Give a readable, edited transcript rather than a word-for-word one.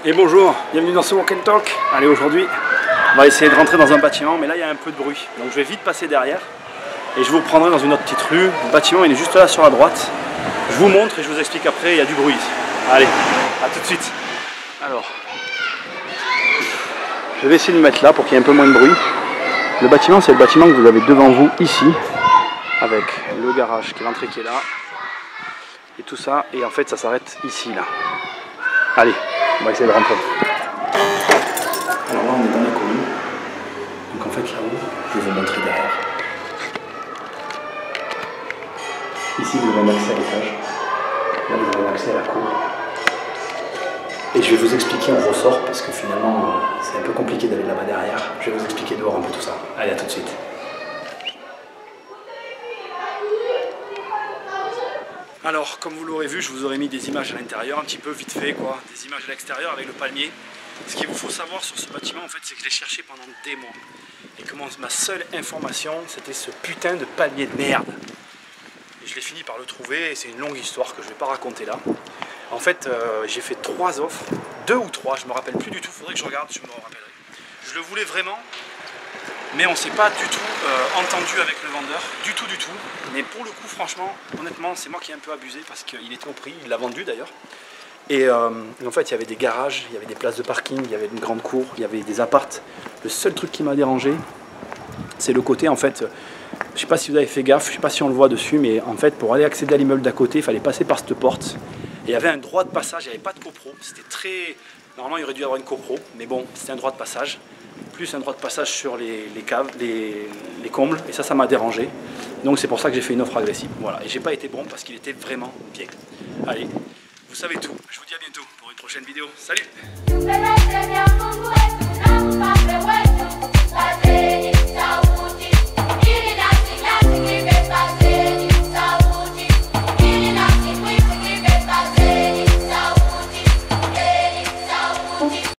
Et bonjour, bienvenue dans ce Walk and Talk. Allez, aujourd'hui, on va essayer de rentrer dans un bâtiment, mais là il y a un peu de bruit. Donc je vais vite passer derrière et je vous prendrai dans une autre petite rue. Le bâtiment il est juste là sur la droite. Je vous montre et je vous explique après, il y a du bruit ici. Allez, à tout de suite. Alors, je vais essayer de me mettre là pour qu'il y ait un peu moins de bruit. Le bâtiment, c'est le bâtiment que vous avez devant vous ici, avec le garage qui est l'entrée qui est là. Et tout ça, et en fait ça s'arrête ici là. Allez, on va essayer de rentrer. Alors là on est dans la commune. Donc en fait là-haut, je vais vous montrer derrière. Ici vous avez un accès à l'étage. Là vous avez un accès à la cour. Et je vais vous expliquer en ressort parce que finalement c'est un peu compliqué d'aller là-bas derrière. Je vais vous expliquer dehors un peu tout ça. Allez, à tout de suite. Alors, comme vous l'aurez vu, je vous aurais mis des images à l'intérieur, un petit peu vite fait quoi, des images à l'extérieur avec le palmier. Ce qu'il vous faut savoir sur ce bâtiment, en fait, c'est que je l'ai cherché pendant des mois. Et que ma seule information, c'était ce putain de palmier de merde. Et je l'ai fini par le trouver, et c'est une longue histoire que je ne vais pas raconter là. En fait, j'ai fait 3 offres, 2 ou 3, je me rappelle plus du tout, faudrait que je regarde, je me rappellerai. Je le voulais vraiment, mais on ne s'est pas du tout entendu avec le vendeur, du tout. Mais pour le coup, franchement, honnêtement, c'est moi qui ai un peu abusé parce qu'il était au prix, il l'a vendu d'ailleurs. Et en fait, il y avait des garages, il y avait des places de parking, il y avait une grande cour, il y avait des appartes. Le seul truc qui m'a dérangé, c'est le côté, en fait, je ne sais pas si vous avez fait gaffe, je ne sais pas si on le voit dessus, mais en fait, pour aller accéder à l'immeuble d'à côté, il fallait passer par cette porte. Et il y avait un droit de passage, il n'y avait pas de copro, c'était très... Normalement, il aurait dû y avoir une copro, mais bon, c'était un droit de passage. Plus un droit de passage sur les caves, les combles, et ça m'a dérangé. Donc c'est pour ça que j'ai fait une offre agressive. Voilà, et j'ai pas été bon parce qu'il était vraiment bien. Allez, vous savez tout. Je vous dis à bientôt pour une prochaine vidéo. Salut!